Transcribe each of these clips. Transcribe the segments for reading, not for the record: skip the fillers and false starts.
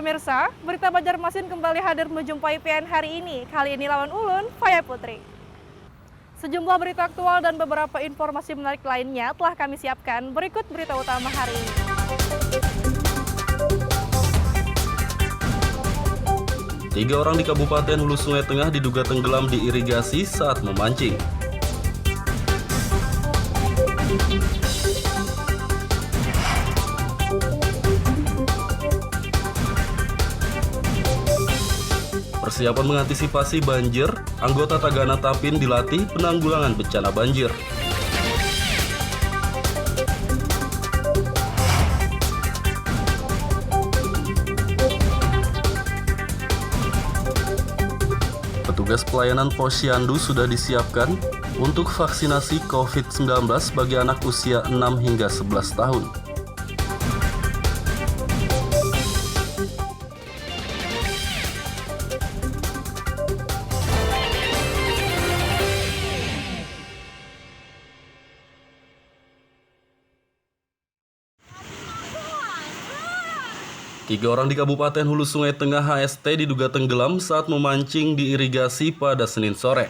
pemirsa, berita Banjarmasin kembali hadir menjumpai PN hari ini. Kali ini lawan ulun, Faya Putri. Sejumlah berita aktual dan beberapa informasi menarik lainnya telah kami siapkan. Berikut berita utama hari ini. Tiga orang di Kabupaten Hulu Sungai Tengah diduga tenggelam di irigasi saat memancing. Persiapan mengantisipasi banjir, anggota Tagana Tapin dilatih penanggulangan bencana banjir. Petugas pelayanan Posyandu sudah disiapkan untuk vaksinasi COVID-19 bagi anak usia 6 hingga 11 tahun. Tiga orang di Kabupaten Hulu Sungai Tengah HST diduga tenggelam saat memancing di irigasi pada Senin sore.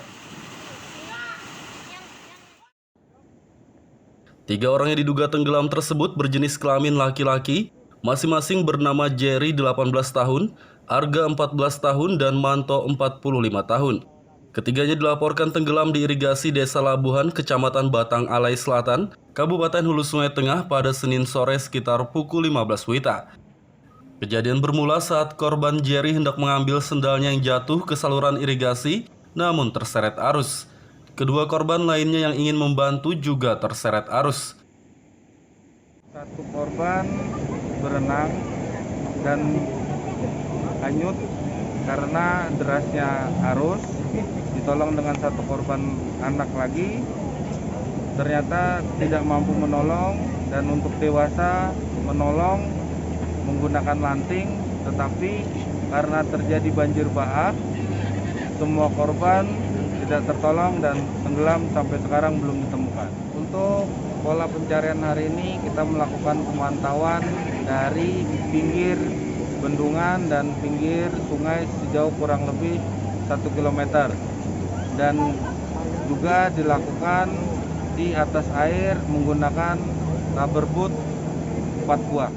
Tiga orang yang diduga tenggelam tersebut berjenis kelamin laki-laki, masing-masing bernama Jerry 18 tahun, Arga 14 tahun, dan Manto 45 tahun. Ketiganya dilaporkan tenggelam di irigasi Desa Labuhan, Kecamatan Batang Alai Selatan, Kabupaten Hulu Sungai Tengah pada Senin sore sekitar pukul 15 WITA. Kejadian bermula saat korban Jerry hendak mengambil sendalnya yang jatuh ke saluran irigasi, namun terseret arus. Kedua korban lainnya yang ingin membantu juga terseret arus. Satu korban berenang dan hanyut karena derasnya arus, ditolong dengan satu korban anak lagi, ternyata tidak mampu menolong, dan untuk dewasa menolong menggunakan lanting, tetapi karena terjadi banjir bahak, semua korban tidak tertolong dan tenggelam sampai sekarang belum ditemukan. Untuk pola pencarian hari ini kita melakukan pemantauan dari pinggir bendungan dan pinggir sungai sejauh kurang lebih 1 km, dan juga dilakukan di atas air menggunakan rubber boot 4 buah.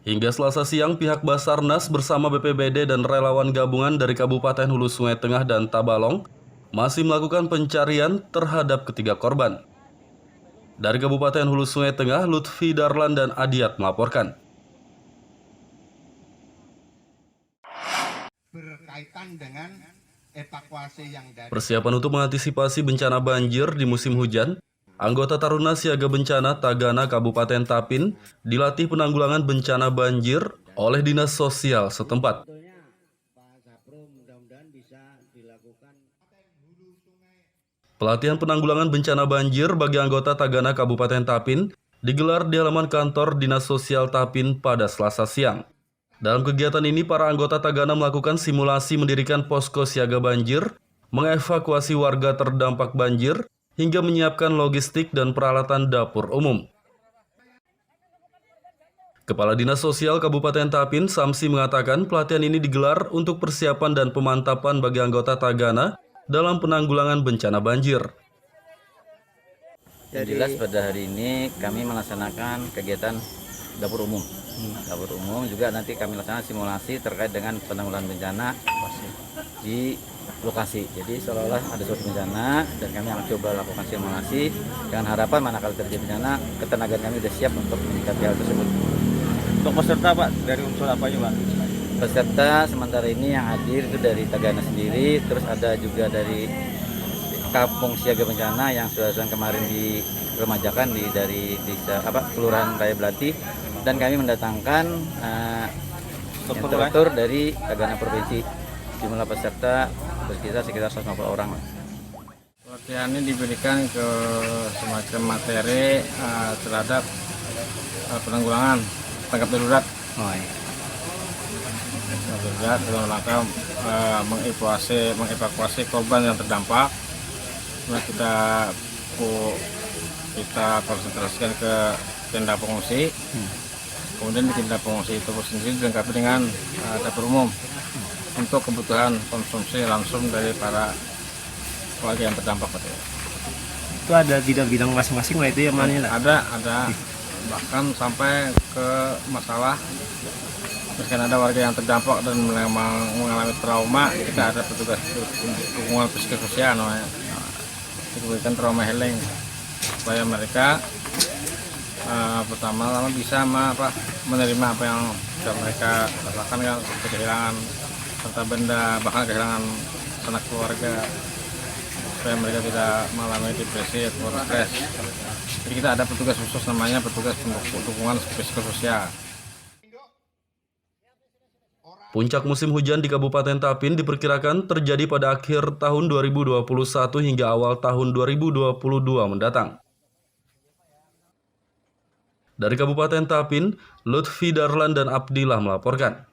Hingga Selasa siang, pihak Basarnas bersama BPBD dan relawan gabungan dari Kabupaten Hulu Sungai Tengah dan Tabalong masih melakukan pencarian terhadap ketiga korban. Dari Kabupaten Hulu Sungai Tengah, Lutfi Darlan dan Adiat melaporkan. Berkaitan dengan evakuasi yang dari Persiapan untuk mengantisipasi bencana banjir di musim hujan, anggota Taruna Siaga Bencana Tagana Kabupaten Tapin dilatih penanggulangan bencana banjir oleh Dinas Sosial setempat. Pelatihan penanggulangan bencana banjir bagi anggota Tagana Kabupaten Tapin digelar di halaman kantor Dinas Sosial Tapin pada Selasa siang. Dalam kegiatan ini, para anggota Tagana melakukan simulasi mendirikan posko siaga banjir, mengevakuasi warga terdampak banjir, hingga menyiapkan logistik dan peralatan dapur umum. Kepala Dinas Sosial Kabupaten Tapin, Samsi, mengatakan pelatihan ini digelar untuk persiapan dan pemantapan bagi anggota Tagana dalam penanggulangan bencana banjir. Yang jelas pada hari ini kami melaksanakan kegiatan dapur umum. Dapur umum juga nanti kami laksanakan simulasi terkait dengan penanggulangan bencana di lokasi. Jadi seolah-olah ada suatu bencana dan kami akan coba lakukan simulasi dengan harapan manakala terjadi bencana, ketenagaan kami sudah siap untuk menyikapi hal tersebut. Untuk peserta Pak, dari unsur apa aja Pak? Peserta sementara ini yang hadir itu dari Tagana sendiri, terus ada juga dari Kampung Siaga Bencana yang sudah kemarin diremajakan dari desa Kelurahan Raya Belati, dan kami mendatangkan instruktur dari Tagana Provinsi. Jumlah peserta berkisar sekitar 150 orang. Pelatihan ini diberikan ke semacam materi terhadap penanggulangan tanggap darurat. Darurat dalam rangka mengevakuasi korban yang terdampak. Nah, kita konsentrasikan ke tenda pengungsi. Kemudian di tenda pengungsi itu sendiri dilengkapi dengan dapur umum untuk kebutuhan konsumsi langsung dari para keluarga yang terdampak. Itu ada bidang-bidang masing-masing lah itu ya mana? Ada bahkan sampai ke masalah misalkan ada warga yang terdampak dan memang mengalami trauma, kita ada petugas dukungan psikososial namanya, diberikan trauma healing supaya mereka pertama bisa menerima apa yang sudah mereka rasakan, kan seperti kehilangan harta benda, bahkan kehilangan sanak keluarga, supaya mereka tidak mengalami depresi atau stres. Jadi kita ada petugas khusus namanya petugas dukungan psikososial. Puncak musim hujan di Kabupaten Tapin diperkirakan terjadi pada akhir tahun 2021 hingga awal tahun 2022 mendatang. Dari Kabupaten Tapin, Lutfi Darlan dan Abdillah melaporkan.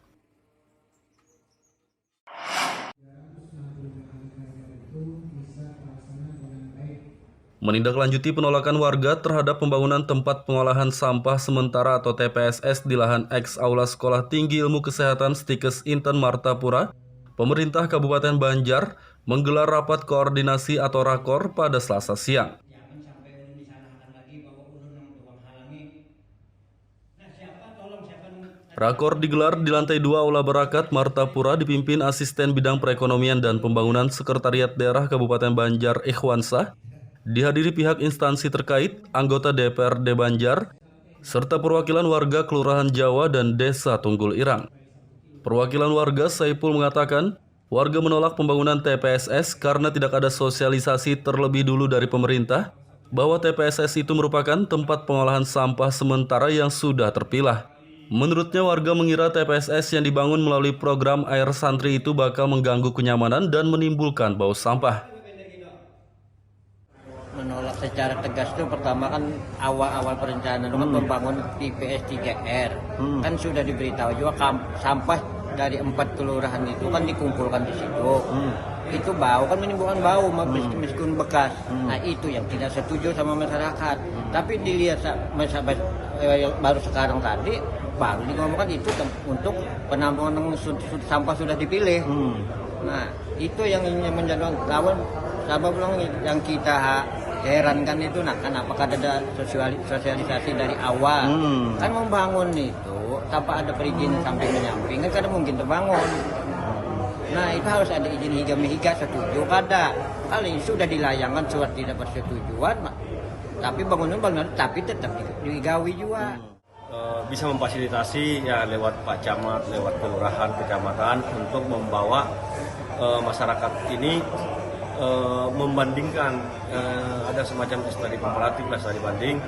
Menindaklanjuti penolakan warga terhadap pembangunan tempat pengolahan sampah sementara atau TPSS di lahan eks Aula Sekolah Tinggi Ilmu Kesehatan Stikes Inten Martapura, pemerintah Kabupaten Banjar menggelar rapat koordinasi atau rakor pada Selasa siang. Rakor digelar di lantai 2 Aula Barakat Martapura dipimpin Asisten Bidang Perekonomian dan Pembangunan Sekretariat Daerah Kabupaten Banjar Ikhwansah, dihadiri pihak instansi terkait, anggota DPRD Banjar, serta perwakilan warga Kelurahan Jawa dan Desa Tunggul Irang. Perwakilan warga Saipul mengatakan, warga menolak pembangunan TPSS karena tidak ada sosialisasi terlebih dulu dari pemerintah bahwa TPSS itu merupakan tempat pengolahan sampah sementara yang sudah terpilah. Menurutnya warga mengira TPSS yang dibangun melalui program air santri itu bakal mengganggu kenyamanan dan menimbulkan bau sampah. Menolak secara tegas itu pertama kan awal perencanaan membangun TPS 3R kan sudah diberitahu juga sampah dari 4 kelurahan itu kan dikumpulkan di situ. Itu bau kan menimbulkan bau meskipun bekas. Nah itu yang tidak setuju sama masyarakat. Tapi dilihat baru sekarang tadi baru ngomongkan itu untuk penampungan sampah sudah dipilih. Nah itu yang menjadi lawan sabab yang kita herankan itu, nah kan apakah ada sosialisasi dari awal? Kan membangun itu tanpa ada perizinan sampai menyamping kan kadang mungkin terbangun. Nah itu harus ada izin higa setuju kada. Kali ini sudah dilayangkan surat tidak persetujuan, tapi bangunan tapi tetap digawi juga. Bisa memfasilitasi ya lewat Pak Camat, lewat kelurahan, kecamatan untuk membawa masyarakat ini membandingkan ada semacam studi komparatif lah, studi banding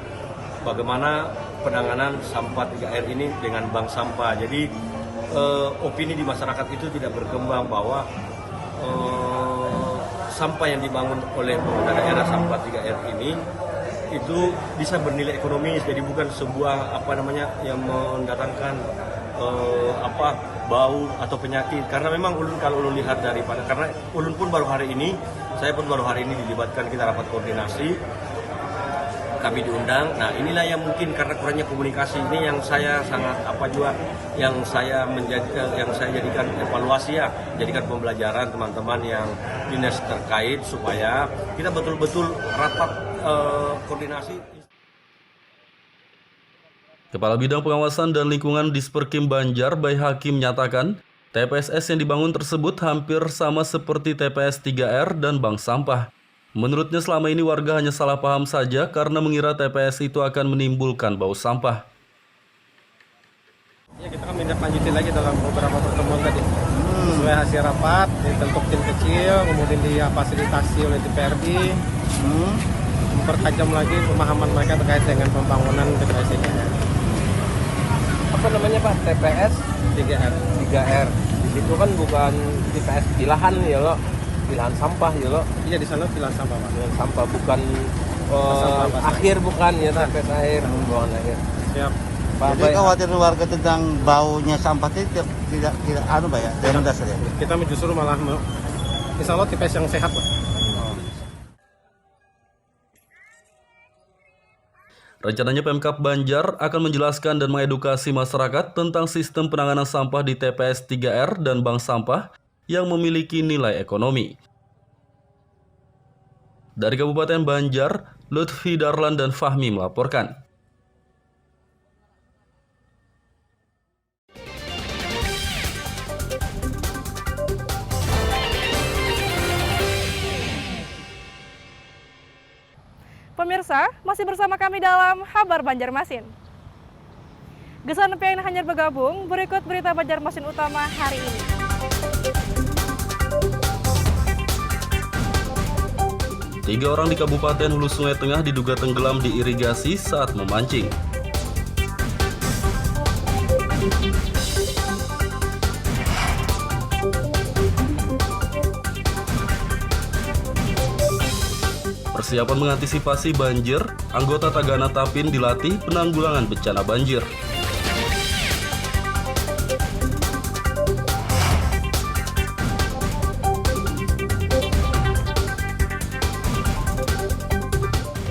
bagaimana penanganan sampah 3R ini dengan bank sampah. Jadi opini di masyarakat itu tidak berkembang bahwa sampah yang dibangun oleh pemerintah daerah sampah 3R ini itu bisa bernilai ekonomis, jadi bukan sebuah yang mendatangkan bau atau penyakit. Karena memang ulun kalau ulun lihat karena ulun pun baru hari ini, saya pun baru hari ini dilibatkan, kita rapat koordinasi, kami diundang. Nah inilah yang mungkin karena kurangnya komunikasi ini yang saya sangat yang saya jadikan evaluasi ya, jadikan pembelajaran teman-teman yang dinas terkait supaya kita betul-betul rapat koordinasi. Kepala Bidang Pengawasan dan Lingkungan Disperkim Banjar, Bay Hakim, menyatakan TPSS yang dibangun tersebut hampir sama seperti TPS 3R dan bank sampah. Menurutnya selama ini warga hanya salah paham saja karena mengira TPS itu akan menimbulkan bau sampah. Ya kita kan lanjutin lagi dalam beberapa pertemuan tadi. Sesuai hasil rapat, dibentuk tim kecil, kemudian difasilitasi oleh DPRD, mempertajam lagi pemahaman mereka terkait dengan pembangunan TPS ini. Apa namanya Pak? TPS 3R. Di situ kan bukan TPS pilahan ya lo, pilahan sampah ya lo. Iya di sana pilahan sampah Pak. Pilahan sampah bukan akhir bukan ya TPS akhir, bukan akhir. Siap. Jadi khawatir warga tentang baunya sampah itu tidak mendasar ya. Kita justru malah insya Allah TPS yang sehat Pak. Rencananya Pemkab Banjar akan menjelaskan dan mengedukasi masyarakat tentang sistem penanganan sampah di TPS 3R dan bank sampah yang memiliki nilai ekonomi. Dari Kabupaten Banjar, Lutfi Darlan dan Fahmi melaporkan. Pemirsa, masih bersama kami dalam Kabar Banjarmasin. Gesan pian hanyar bergabung, berikut berita Banjarmasin utama hari ini. Tiga orang di Kabupaten Hulu Sungai Tengah diduga tenggelam di irigasi saat memancing. Persiapan mengantisipasi banjir, anggota Tagana Tapin dilatih penanggulangan bencana banjir.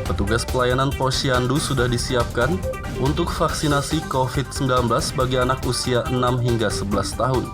Petugas pelayanan Posyandu sudah disiapkan untuk vaksinasi COVID-19 bagi anak usia 6 hingga 11 tahun.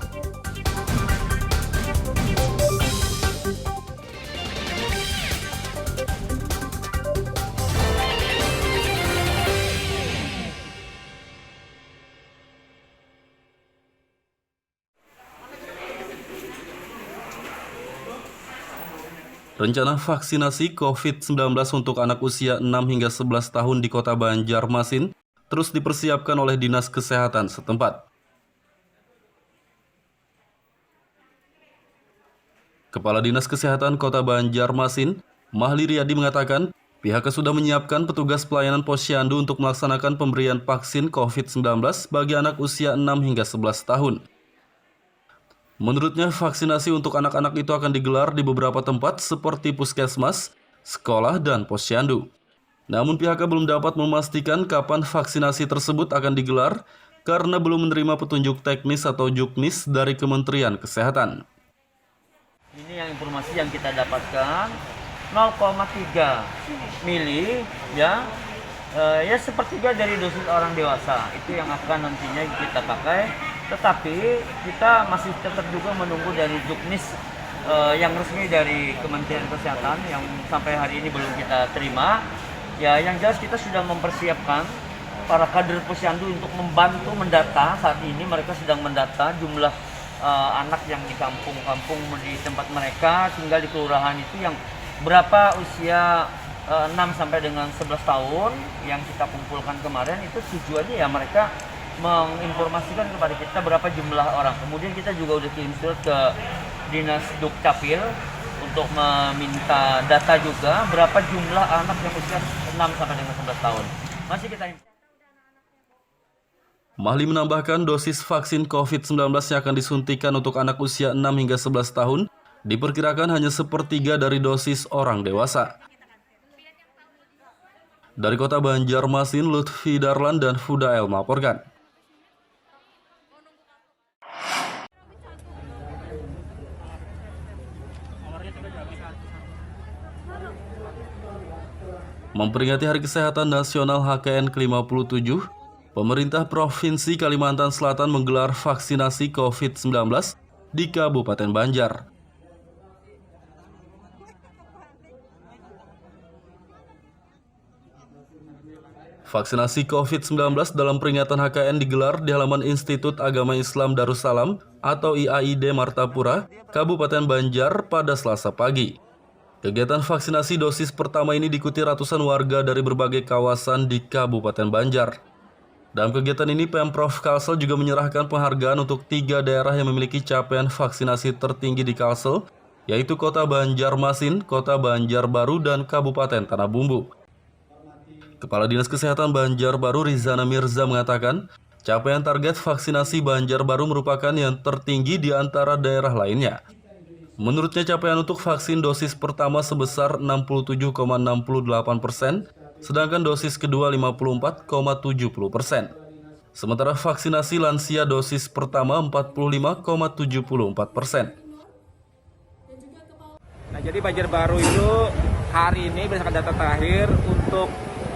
Rencana vaksinasi COVID-19 untuk anak usia 6 hingga 11 tahun di Kota Banjarmasin terus dipersiapkan oleh Dinas Kesehatan setempat. Kepala Dinas Kesehatan Kota Banjarmasin, Mahli Riyadi mengatakan, pihaknya sudah menyiapkan petugas pelayanan Posyandu untuk melaksanakan pemberian vaksin COVID-19 bagi anak usia 6 hingga 11 tahun. Menurutnya, vaksinasi untuk anak-anak itu akan digelar di beberapa tempat seperti puskesmas, sekolah, dan posyandu. Namun pihaknya belum dapat memastikan kapan vaksinasi tersebut akan digelar karena belum menerima petunjuk teknis atau juknis dari Kementerian Kesehatan. Ini yang informasi yang kita dapatkan 0,3 mili ya sepertiga dari dosis orang dewasa itu yang akan nantinya kita pakai. Tetapi kita masih tetap juga menunggu dari juknis yang resmi dari Kementerian Kesehatan yang sampai hari ini belum kita terima. Ya, yang jelas kita sudah mempersiapkan para kader posyandu untuk membantu mendata. Saat ini mereka sedang mendata jumlah anak yang di kampung-kampung di tempat mereka tinggal di kelurahan itu yang berapa usia 6 sampai dengan 11 tahun yang kita kumpulkan kemarin. Itu tujuannya ya mereka menginformasikan kepada kita berapa jumlah orang. Kemudian kita juga udah kirim surat ke Dinas Dukcapil untuk meminta data juga berapa jumlah anak yang usia 6 sampai dengan 11 tahun. Masih kita Mahli menambahkan dosis vaksin COVID-19 yang akan disuntikan untuk anak usia 6 hingga 11 tahun diperkirakan hanya sepertiga dari dosis orang dewasa. Dari Kota Banjarmasin, Lutfi Darlan dan Fudael melaporkan. Memperingati Hari Kesehatan Nasional HKN ke-57, pemerintah Provinsi Kalimantan Selatan menggelar vaksinasi COVID-19 di Kabupaten Banjar. Vaksinasi COVID-19 dalam peringatan HKN digelar di halaman Institut Agama Islam Darussalam atau IAID Martapura, Kabupaten Banjar pada Selasa pagi. Kegiatan vaksinasi dosis pertama ini diikuti ratusan warga dari berbagai kawasan di Kabupaten Banjar. Dalam kegiatan ini, Pemprov Kalsel juga menyerahkan penghargaan untuk 3 daerah yang memiliki capaian vaksinasi tertinggi di Kalsel, yaitu Kota Banjarmasin, Kota Banjarbaru, dan Kabupaten Tanah Bumbu. Kepala Dinas Kesehatan Banjarbaru Rizana Mirza mengatakan, capaian target vaksinasi Banjarbaru merupakan yang tertinggi di antara daerah lainnya. Menurutnya, capaian untuk vaksin dosis pertama sebesar 67,68%, sedangkan dosis kedua 54,70%. Sementara vaksinasi lansia dosis pertama 45,74%. Nah, jadi Banjarbaru itu hari ini berdasarkan data terakhir untuk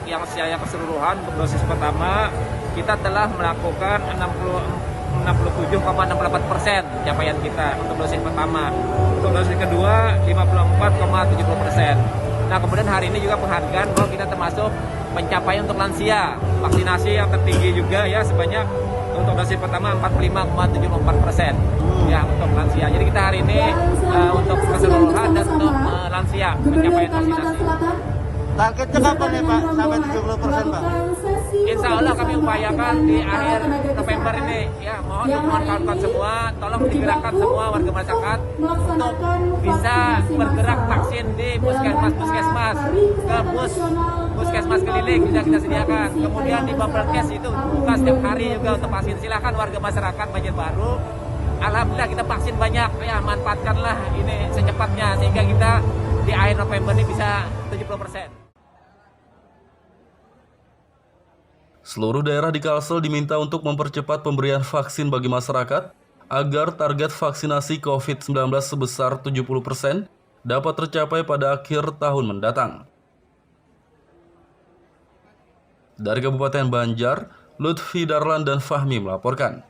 yang secara keseluruhan untuk dosis pertama kita telah melakukan 67,68% capaian kita untuk dosis pertama. Untuk dosis kedua 54,70%. Nah, kemudian hari ini juga penghargaan bahwa kita termasuk pencapaian untuk lansia. Vaksinasi yang tertinggi juga ya, sebanyak untuk dosis pertama 45,74% ya untuk lansia. Jadi kita hari ini untuk keseluruhan dan untuk lansia pencapaian vaksinasi. Targetnya kapan nih Pak? Sampai 70% Pak? Insya Allah kami upayakan di akhir November ini. Ya, mohon dukungan kawan-kawan semua, tolong digerakkan semua warga masyarakat untuk bisa bergerak vaksin di puskesmas, ke puskesmas keliling sudah kita sediakan. Kemudian di Bapelkes itu buka setiap hari juga untuk vaksin. Silakan warga masyarakat Banjarbaru. Alhamdulillah kita vaksin banyak, ya manfaatkanlah ini secepatnya sehingga kita di akhir November ini bisa 70%. Seluruh daerah di Kalsel diminta untuk mempercepat pemberian vaksin bagi masyarakat agar target vaksinasi COVID-19 sebesar 70% dapat tercapai pada akhir tahun mendatang. Dari Kabupaten Banjar, Lutfi Darlan dan Fahmi melaporkan.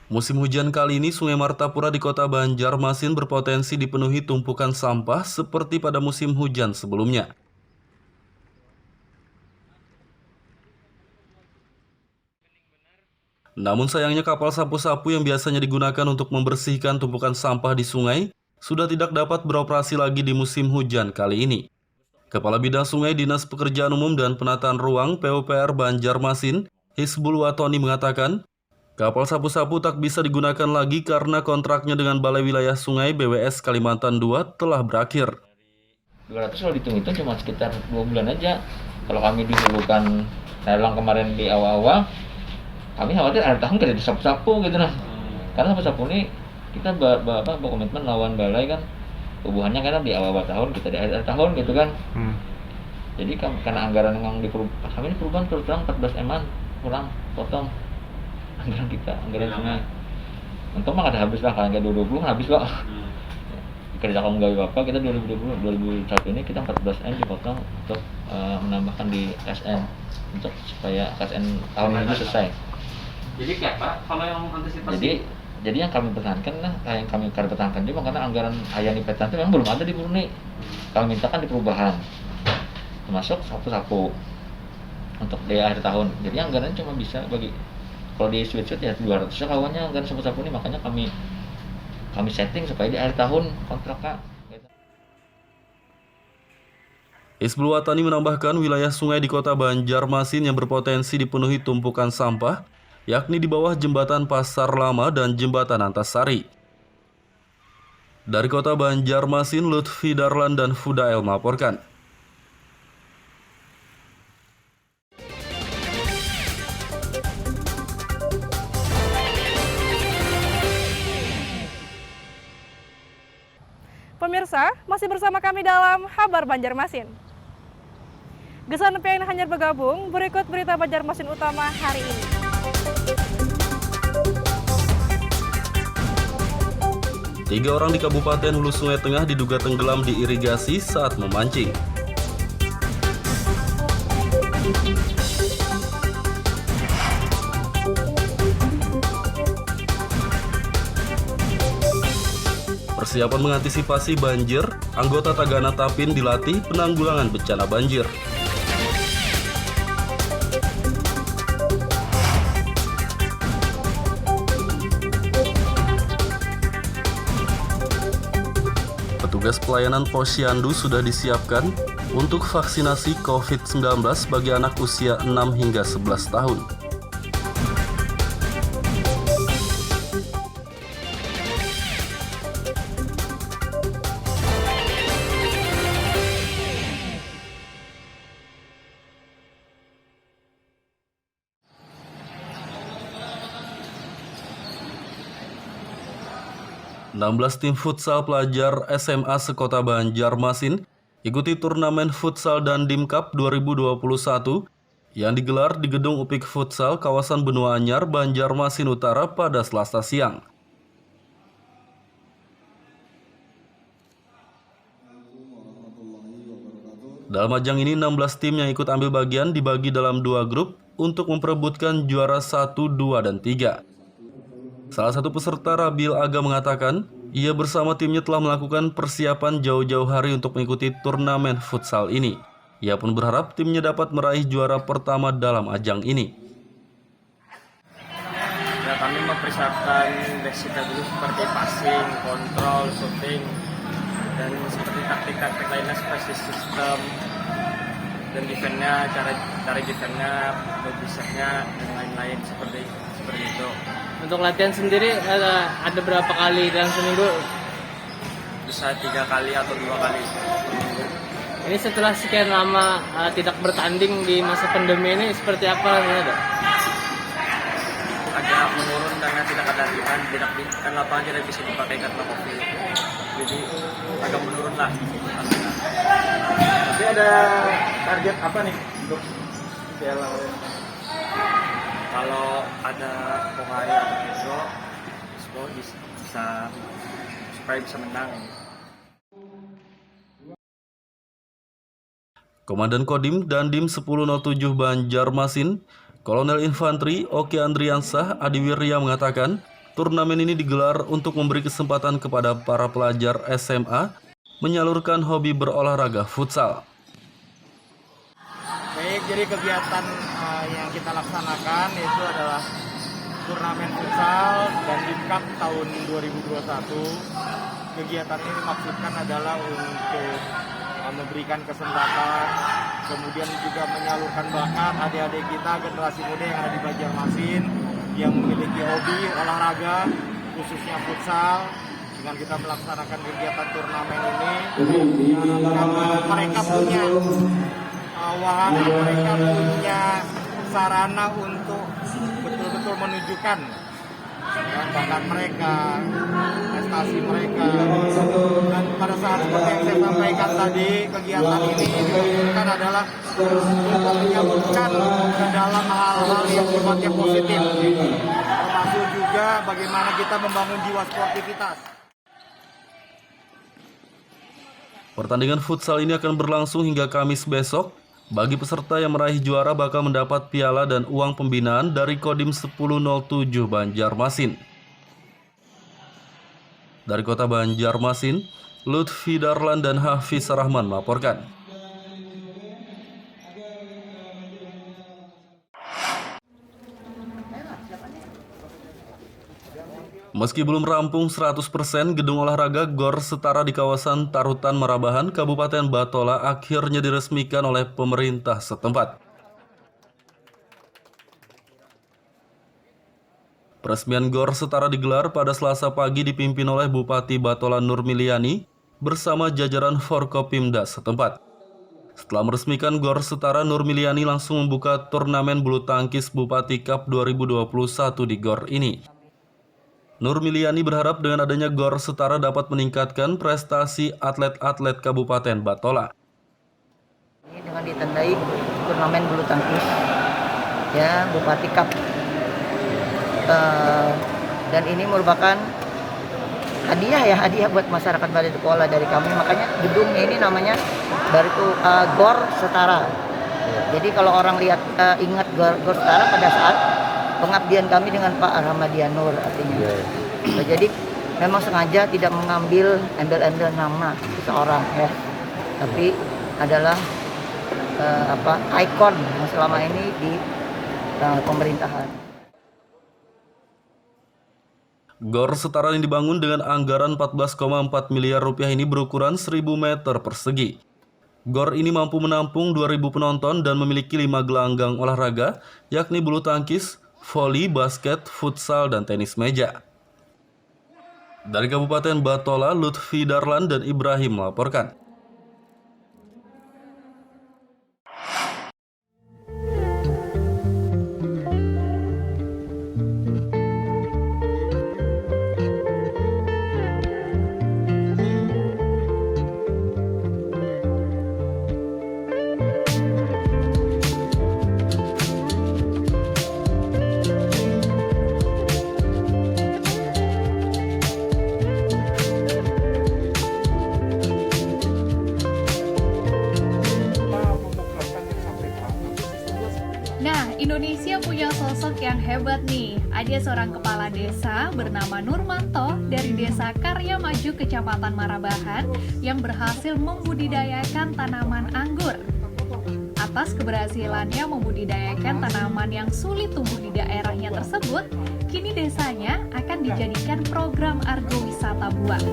Musim hujan kali ini, Sungai Martapura di Kota Banjarmasin berpotensi dipenuhi tumpukan sampah seperti pada musim hujan sebelumnya. Namun sayangnya kapal sapu-sapu yang biasanya digunakan untuk membersihkan tumpukan sampah di sungai sudah tidak dapat beroperasi lagi di musim hujan kali ini. Kepala Bidang Sungai Dinas Pekerjaan Umum dan Penataan Ruang PUPR Banjarmasin, Hisbul Watoni mengatakan, kapal sapu-sapu tak bisa digunakan lagi karena kontraknya dengan Balai Wilayah Sungai BWS Kalimantan II telah berakhir. 200 kalau dihitung-hitung cuma sekitar 2 bulan aja. Kalau kami dihulukan lelang kemarin di awal-awal, kami khawatir akhir tahun tidak disapu-sapu gitu nah. Karena sapu-sapu ini kita berkomitmen lawan balai kan, hubungannya karena di awal tahun kita di akhir tahun gitu kan. Jadi karena anggaran yang kami ini perubahan terus terang 14 eman kurang potong anggaran kita, anggaran sungai. Untung mah ada habis lah, kalau nggak 2020 kan habis kok. Kerja kamu nggak apa-apa, kita 2021 ini kita 14 M dipotong untuk menambahkan di SN untuk supaya KSN tahun ini selesai. Jadi kayak Pak, kalau yang antisipasi? Jadi yang kami pertahankan lah, yang kami pertahankan juga karena anggaran Ayani Petan itu memang belum ada di Brunei. Kami mintakan di perubahan, termasuk sapu-sapu untuk di akhir tahun. Jadi anggarannya cuma bisa bagi kalau di switch ya 200 kawannya anggaran sapu-sapu ini, makanya kami setting supaya di akhir tahun kontrak Kak. Hisbul Watani menambahkan wilayah sungai di Kota Banjarmasin yang berpotensi dipenuhi tumpukan sampah, yakni di bawah Jembatan Pasar Lama dan Jembatan Antasari. Dari Kota Banjarmasin, Lutfi Darlan dan Fudael melaporkan. Pemirsa, masih bersama kami dalam Kabar Banjarmasin. Gesan yang hanya bergabung, berikut berita Banjarmasin utama hari ini. Tiga orang di Kabupaten Hulu Sungai Tengah diduga tenggelam di irigasi saat memancing. Persiapan mengantisipasi banjir, anggota Tagana Tapin dilatih penanggulangan bencana banjir. Petugas pelayanan Posyandu sudah disiapkan untuk vaksinasi COVID-19 bagi anak usia 6 hingga 11 tahun. (16) tim futsal pelajar SMA sekota Banjarmasin ikuti turnamen futsal Dandim Cup 2021 yang digelar di Gedung Upik Futsal kawasan Benua Anyar, Banjarmasin Utara pada Selasa siang. Dalam ajang ini 16 tim yang ikut ambil bagian dibagi dalam 2 grup untuk memperebutkan juara 1, 2, dan 3. Salah satu peserta Rabil Aga mengatakan, ia bersama timnya telah melakukan persiapan jauh-jauh hari untuk mengikuti turnamen futsal ini. Ia pun berharap timnya dapat meraih juara pertama dalam ajang ini. Ya, kami mempersiapkan basicnya dulu seperti passing, kontrol, shooting, dan seperti taktik-taktik lainnya seperti sistem dan defense-nya, cara defense-nya, logistiknya, dan lain-lain seperti itu. Untuk latihan sendiri ada berapa kali dalam seminggu? Bisa 3 kali atau 2 kali seminggu. Ini setelah sekian lama tidak bertanding di masa pandemi ini seperti apa menurut? Agak menurun karena tidak ada latihan, kan lapangan tidak bisa dipakai karena COVID. Jadi agak menurun lah. Tapi ada target apa nih untuk Piala? Kalau ada Pohari atau besok bisa supaya bisa menang. Komandan Kodim Dandim 1007 Banjarmasin, Kolonel Infanteri Oki Andriansah Adiwirya mengatakan, turnamen ini digelar untuk memberi kesempatan kepada para pelajar SMA menyalurkan hobi berolahraga futsal. Baik, jadi kegiatan yang kita laksanakan itu adalah turnamen futsal dan Cup tahun 2021. Kegiatan ini dimaksudkan adalah untuk memberikan kesempatan, kemudian juga menyalurkan bakat adik-adik kita, generasi muda yang ada di Banjarmasin yang memiliki hobi olahraga, khususnya futsal. Dengan kita melaksanakan kegiatan turnamen ini, mereka punya wahana, mereka punya sarana untuk betul-betul menunjukkan bakat mereka, prestasi mereka. Dan pada saat seperti yang saya sampaikan tadi, kegiatan ini dimaksudkan adalah untuk menyalurkan ke dalam hal-hal yang sifatnya positif, termasuk juga bagaimana kita membangun jiwa sportivitas. Pertandingan futsal ini akan berlangsung hingga Kamis besok. Bagi peserta yang meraih juara bakal mendapat piala dan uang pembinaan dari Kodim 1007 Banjarmasin. Dari kota Banjarmasin, Lutfi Darlan dan Hafiz Rahman melaporkan. Meski belum rampung 100%, gedung olahraga GOR Setara di kawasan Tarutan Marabahan, Kabupaten Batola akhirnya diresmikan oleh pemerintah setempat. Peresmian GOR Setara digelar pada Selasa pagi dipimpin oleh Bupati Batola Nurmiliani bersama jajaran Forkopimda setempat. Setelah meresmikan GOR Setara, Nurmiliani langsung membuka turnamen bulu tangkis Bupati Cup 2021 di GOR ini. Nurmiliani berharap dengan adanya GOR Setara dapat meningkatkan prestasi atlet-atlet Kabupaten Batola. Ini dengan ditandai turnamen bulu tangkis, ya Bupati Cup, dan ini merupakan hadiah buat masyarakat Batola dari kami. Makanya gedungnya ini namanya dari itu GOR Setara. Jadi kalau orang lihat ingat GOR Setara pada saat pengabdian kami dengan Pak Rahmadianur artinya. Jadi memang sengaja tidak mengambil embel-embel nama seseorang ya, tapi adalah ikon yang selama ini di pemerintahan. GOR Setara yang dibangun dengan anggaran 14,4 miliar rupiah ini berukuran 1000 meter persegi. GOR ini mampu menampung 2000 penonton dan memiliki 5 gelanggang olahraga, yakni bulu tangkis, voli, basket, futsal, dan tenis meja. Dari Kabupaten Batola, Lutfi Darlan dan Ibrahim melaporkan. Nah, Indonesia punya sosok yang hebat nih. Ada seorang kepala desa bernama Nurmanto dari Desa Karya Maju, Kecamatan Marabahan, yang berhasil membudidayakan tanaman anggur. Atas keberhasilannya membudidayakan tanaman yang sulit tumbuh di daerahnya tersebut, kini desanya akan dijadikan program agrowisata buah.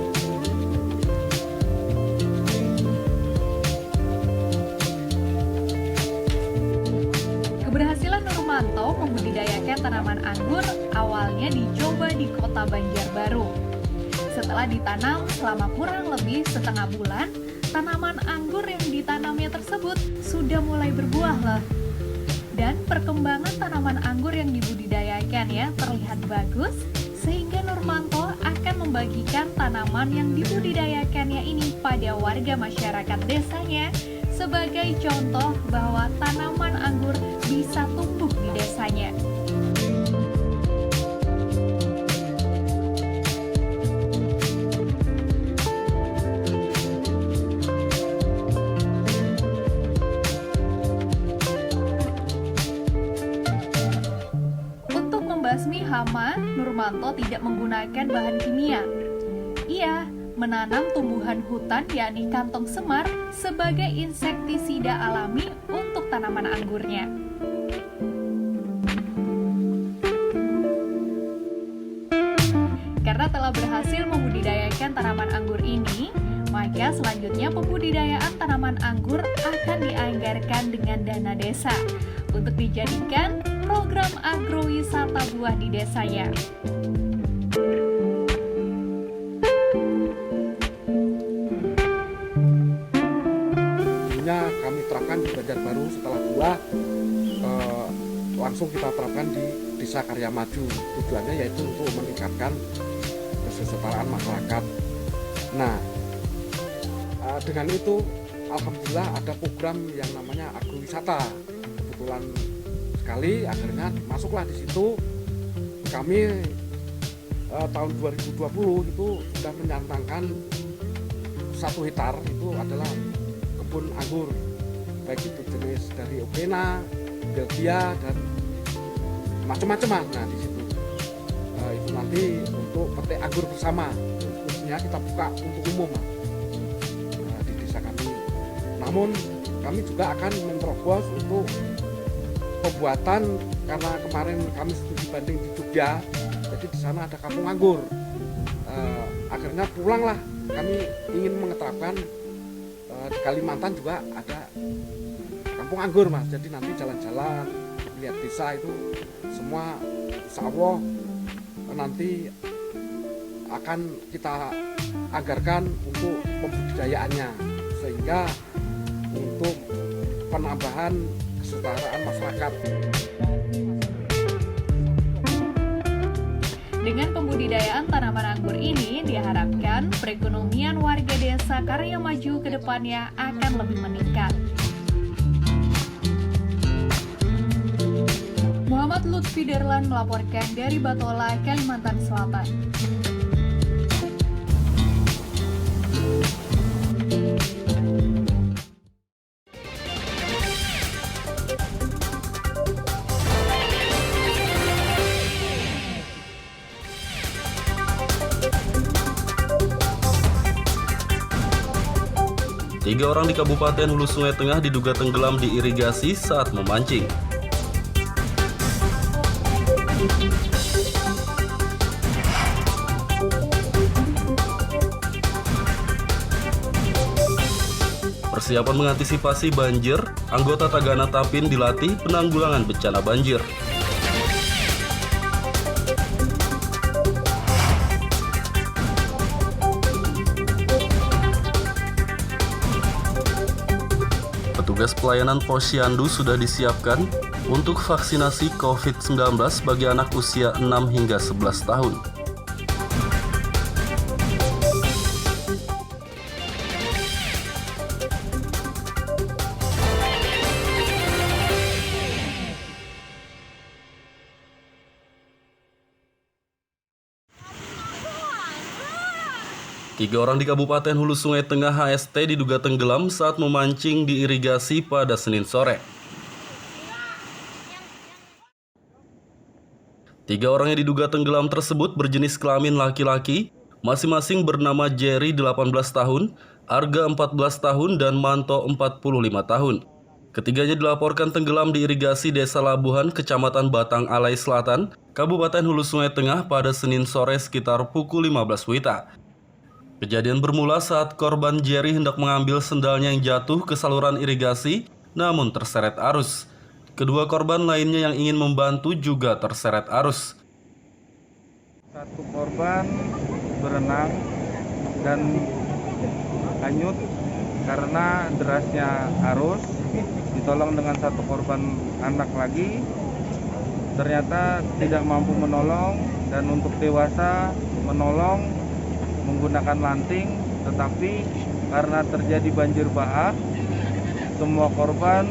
Keberhasilan Nurmanto membudidayakan tanaman anggur awalnya dicoba di kota Banjarbaru. Setelah ditanam selama kurang lebih setengah bulan, tanaman anggur yang ditanamnya tersebut sudah mulai berbuah loh. Dan perkembangan tanaman anggur yang dibudidayakannya terlihat bagus, sehingga Nurmanto akan membagikan tanaman yang dibudidayakannya ini pada warga masyarakat desanya sebagai contoh bahwa tanaman anggur bisa tumbuh di desanya. Untuk membasmi hama, Nurmanto tidak menggunakan bahan kimia. Ia menanam tumbuhan hutan yakni kantong semar sebagai insektisida alami untuk tanaman anggurnya. Karena telah berhasil membudidayakan tanaman anggur ini, maka selanjutnya pembudidayaan tanaman anggur akan dianggarkan dengan dana desa untuk dijadikan program agrowisata buah di desanya. Kami terapkan di Banjarbaru setelah buah, langsung kita terapkan di Desa Karya Maju. Tujuannya yaitu untuk meningkatkan kesetaraan masyarakat. Nah, dengan itu alhamdulillah ada program yang namanya agrowisata. Kebetulan sekali akhirnya masuklah di situ. Kami tahun 2020 itu sudah menyantangkan 1 hektar itu adalah kebun anggur, baik itu jenis dari Opena, Belgia, dan macam-macam. Nah di situ itu nanti untuk petik anggur bersama, khususnya kita buka untuk umum di desa kami. Namun kami juga akan menerobos untuk pembuatan, karena kemarin kami studi banding di Jogja, jadi di sana ada kampung anggur. Akhirnya pulanglah, kami ingin mengeterapkan di Kalimantan juga ada kampung anggur mas. Jadi nanti jalan-jalan lihat desa itu semua insya Allah nanti akan kita anggarkan untuk pembudidayaannya, sehingga untuk penambahan kesetaraan masyarakat. Dengan pembudidayaan tanaman anggur ini diharapkan perekonomian warga Desa Karya Maju ke depannya akan lebih meningkat. Muhammad Lutfi Derlan melaporkan dari Batola, Kalimantan Selatan. Tiga orang di Kabupaten Hulu Sungai Tengah diduga tenggelam di irigasi saat memancing. Persiapan mengantisipasi banjir, anggota Tagana Tapin dilatih penanggulangan bencana banjir. Petugas pelayanan Posyandu sudah disiapkan untuk vaksinasi COVID-19 bagi anak usia 6 hingga 11 tahun. Tiga orang di Kabupaten Hulu Sungai Tengah HST diduga tenggelam saat memancing di irigasi pada Senin sore. 3 orang yang diduga tenggelam tersebut berjenis kelamin laki-laki, masing-masing bernama Jerry 18 tahun, Arga 14 tahun, dan Manto 45 tahun. Ketiganya dilaporkan tenggelam di irigasi Desa Labuhan, Kecamatan Batang Alai Selatan, Kabupaten Hulu Sungai Tengah pada Senin sore sekitar pukul 15 WITA. Kejadian bermula saat korban Jerry hendak mengambil sendalnya yang jatuh ke saluran irigasi, namun terseret arus. Kedua korban lainnya yang ingin membantu juga terseret arus. Satu korban berenang dan hanyut karena derasnya arus. Ditolong dengan satu korban anak lagi, ternyata tidak mampu menolong, dan untuk dewasa menolong menggunakan lanting, tetapi karena terjadi banjir bahar, semua korban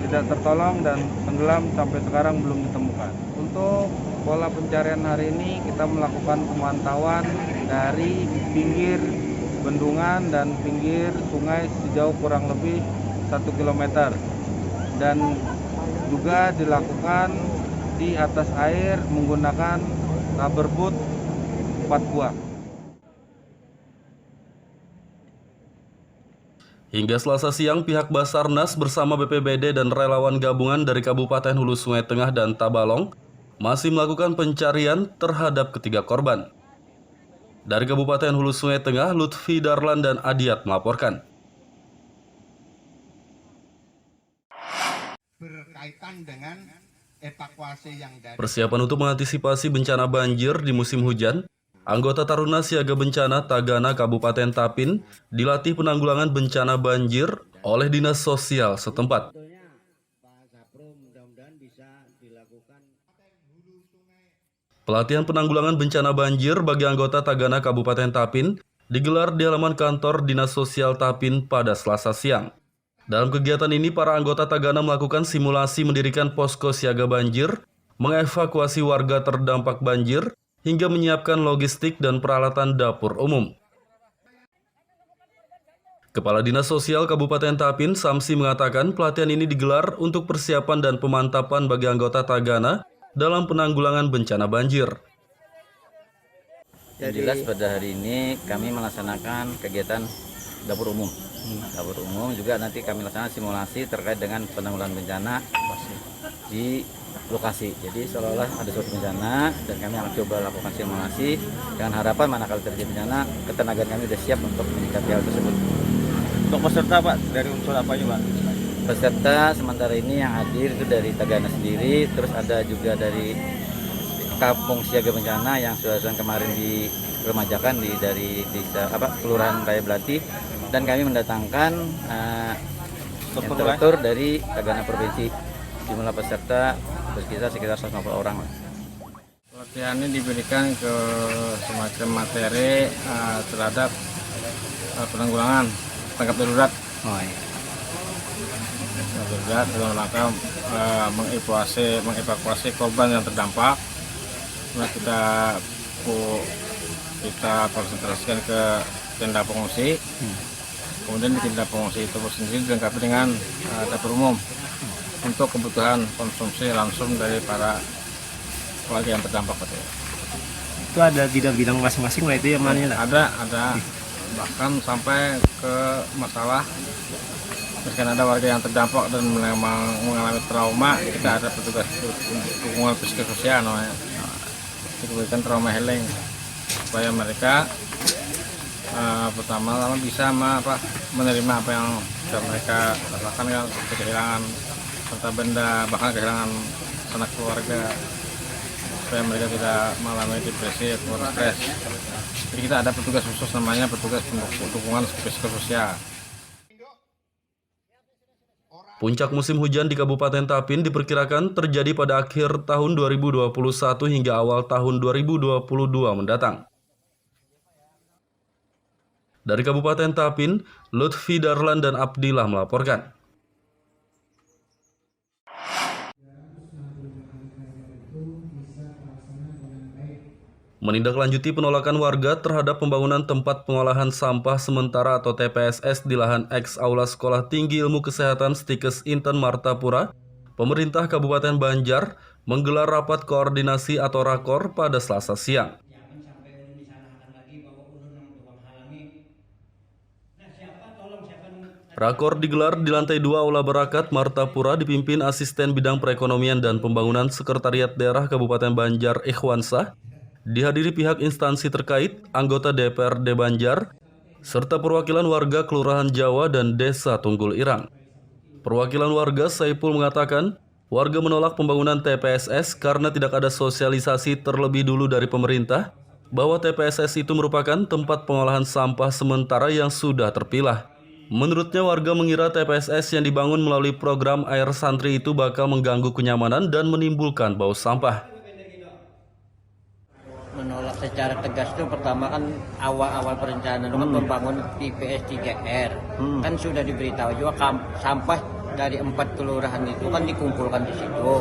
tidak tertolong dan tenggelam sampai sekarang belum ditemukan. Untuk pola pencarian hari ini kita melakukan pemantauan dari pinggir bendungan dan pinggir sungai sejauh kurang lebih 1 km. Dan juga dilakukan di atas air menggunakan rubber boot 4 buah. Hingga Selasa siang, pihak Basarnas bersama BPBD dan relawan gabungan dari Kabupaten Hulu Sungai Tengah dan Tabalong masih melakukan pencarian terhadap ketiga korban. Dari Kabupaten Hulu Sungai Tengah, Lutfi Darlan dan Adiat melaporkan. Berkaitan dengan evakuasi yang dari Persiapan untuk mengantisipasi bencana banjir di musim hujan, anggota Taruna Siaga Bencana Tagana Kabupaten Tapin dilatih penanggulangan bencana banjir oleh Dinas Sosial setempat. Pelatihan penanggulangan bencana banjir bagi anggota Tagana Kabupaten Tapin digelar di halaman kantor Dinas Sosial Tapin pada Selasa siang. Dalam kegiatan ini, para anggota Tagana melakukan simulasi mendirikan posko siaga banjir, mengevakuasi warga terdampak banjir, hingga menyiapkan logistik dan peralatan dapur umum. Kepala Dinas Sosial Kabupaten Tapin, Samsi, mengatakan pelatihan ini digelar untuk persiapan dan pemantapan bagi anggota Tagana dalam penanggulangan bencana banjir. Yang jelas pada hari ini kami melaksanakan kegiatan dapur umum. Dapur umum juga nanti kami laksanakan simulasi terkait dengan penanggulangan bencana di lokasi. Jadi seolah-olah ada suatu bencana dan kami akan coba lakukan simulasi dengan harapan manakala terjadi bencana, ketenagaan kami sudah siap untuk menyikapi hal tersebut. Untuk peserta Pak, dari unsur apa Pak? Peserta sementara ini yang hadir itu dari Tagana sendiri, terus ada juga dari Kampung Siaga Bencana yang sudah kemarin diremajakan dari desa Kelurahan Raya Belati, dan kami mendatangkan instruktur dari Tagana Provinsi. Jumlah peserta sekitar 150 orang. Pelatihan ini diberikan ke semacam materi terhadap penanggulangan tanggap darurat. Darurat dalam rangka mengevakuasi korban yang terdampak. Nah, kita konsentrasikan ke tenda pengungsi. Kemudian di tenda pengungsi itu sendiri dilengkapi dengan dapur umum untuk kebutuhan konsumsi langsung dari para keluarga yang terdampak. Itu ada bidang masing-masing lah, itu yang mana? Ada bahkan sampai ke masalah misalkan ada warga yang terdampak dan memang mengalami trauma, kita ada petugas dukungan psikososial namanya. Kita berikan trauma healing supaya mereka pertama bisa menerima apa yang mereka rasakan, kan kehilangan harta benda, bahkan kehilangan sanak keluarga, supaya mereka tidak mengalami depresi atau stres. Jadi kita ada petugas khusus namanya petugas dukungan psikososial. Puncak musim hujan di Kabupaten Tapin diperkirakan terjadi pada akhir tahun 2021 hingga awal tahun 2022 mendatang. Dari Kabupaten Tapin, Lutfi Darlan dan Abdillah melaporkan. Menindaklanjuti penolakan warga terhadap pembangunan tempat pengolahan sampah sementara atau TPSS di lahan eks Aula Sekolah Tinggi Ilmu Kesehatan Stikes Inten Martapura, pemerintah Kabupaten Banjar menggelar rapat koordinasi atau rakor pada Selasa siang. Rakor digelar di lantai 2 Aula Barakat, Martapura, dipimpin Asisten Bidang Perekonomian dan Pembangunan Sekretariat Daerah Kabupaten Banjar Ikhwansah, dihadiri pihak instansi terkait, anggota DPRD Banjar, serta perwakilan warga Kelurahan Jawa dan Desa Tunggul Irang. Perwakilan warga Saipul mengatakan, warga menolak pembangunan TPSS karena tidak ada sosialisasi terlebih dulu dari pemerintah bahwa TPSS itu merupakan tempat pengolahan sampah sementara yang sudah terpilah. Menurutnya, warga mengira TPSS yang dibangun melalui program air santri itu bakal mengganggu kenyamanan dan menimbulkan bau sampah. Menolak secara tegas itu pertama kan awal perencanaan membangun TPS 3R kan sudah diberitahu juga sampah dari 4 kelurahan itu kan dikumpulkan di situ.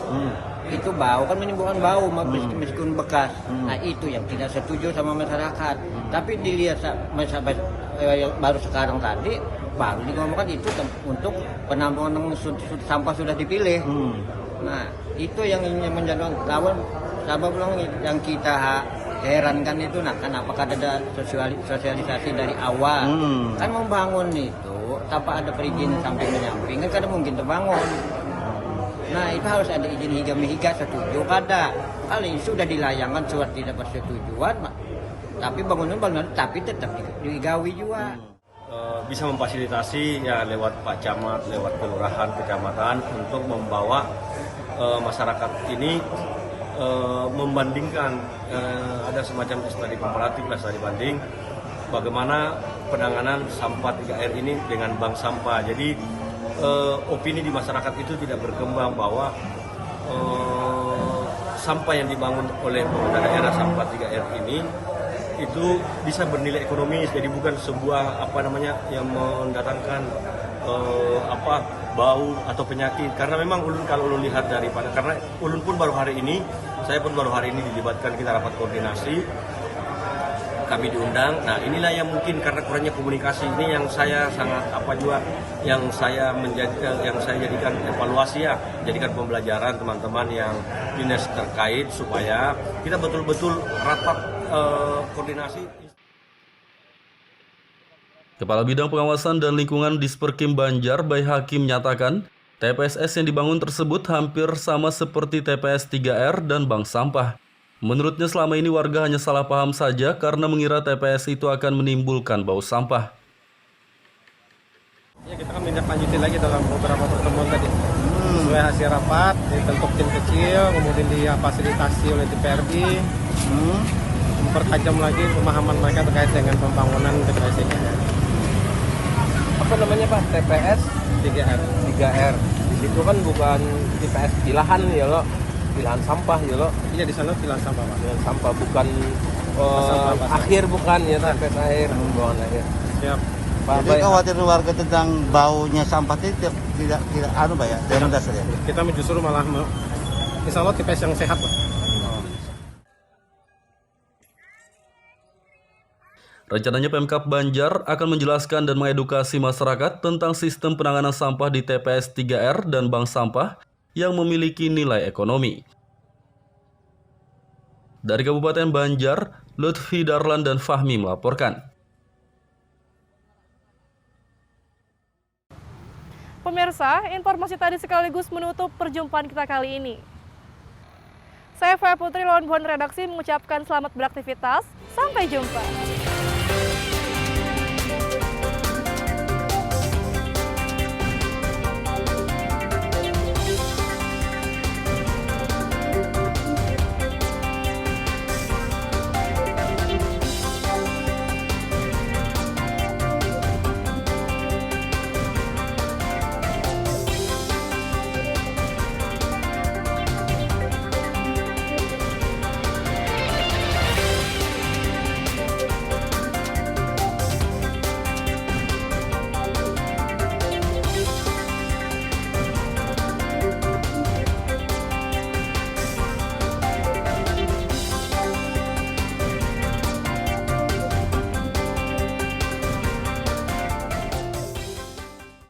Itu bau kan menimbulkan bau meskipun bekas. Nah itu yang tidak setuju sama masyarakat. Tapi dilihat baru sekarang tadi baru digomongkan itu untuk penampungan sampah sudah dipilih. Nah itu yang menjadi lawan sahabat bilang yang kita herankan itu, nah kan apakah ada sosialisasi dari awal? Kan membangun itu tanpa ada perizinan samping menyamping kan kadang mungkin terbangun. Nah itu harus ada izin higa setuju kada. Kali ini sudah dilayangkan surat tidak persetujuan, tapi bangunan tapi tetap digawi juga. Bisa memfasilitasi ya lewat Pak Camat, lewat kelurahan, kecamatan untuk membawa masyarakat ini membandingkan ada semacam studi komparatif lah, studi banding bagaimana penanganan sampah 3R ini dengan bank sampah. Jadi opini di masyarakat itu tidak berkembang bahwa sampah yang dibangun oleh pemerintah daerah sampah 3R ini itu bisa bernilai ekonomis, jadi bukan sebuah yang mendatangkan bau atau penyakit. Karena memang ulun kalau ulun lihat karena ulun pun baru hari ini, saya pun baru hari ini dilibatkan, kita rapat koordinasi, kami diundang. Nah inilah yang mungkin karena kurangnya komunikasi ini yang saya sangat yang saya jadikan evaluasi ya, jadikan pembelajaran teman-teman yang dinas terkait supaya kita betul-betul rapat koordinasi. Kepala Bidang Pengawasan dan Lingkungan Disperkim Banjar, Bay Hakim, menyatakan TPSS yang dibangun tersebut hampir sama seperti TPS 3R dan bank sampah. Menurutnya selama ini warga hanya salah paham saja karena mengira TPS itu akan menimbulkan bau sampah. Ya kita kan tindak lanjutin lagi dalam beberapa pertemuan tadi. Sesuai hasil rapat, dibentuk tim kecil, kemudian difasilitasi oleh DPRD. Mempertajam lagi pemahaman mereka terkait dengan pembangunan TPS 3R. Apa namanya Pak? TPS 3R. Di situ kan bukan TPS pilahan ya lo, pilahan sampah ya lo. Iya di sana pilahan sampah Pak. Pilahan sampah bukan akhir bukan ya TPS akhir, bukan akhir. Siap. Jadi khawatir warga tentang baunya sampah itu tidak mendasar ya. Kita justru malah insya Allah TPS yang sehat Pak. Rencananya Pemkab Banjar akan menjelaskan dan mengedukasi masyarakat tentang sistem penanganan sampah di TPS 3R dan bank sampah yang memiliki nilai ekonomi. Dari Kabupaten Banjar, Lutfi Darlan dan Fahmi melaporkan. Pemirsa, informasi tadi sekaligus menutup perjumpaan kita kali ini. Saya Faya Putri, lawan buan redaksi mengucapkan selamat beraktivitas. Sampai jumpa.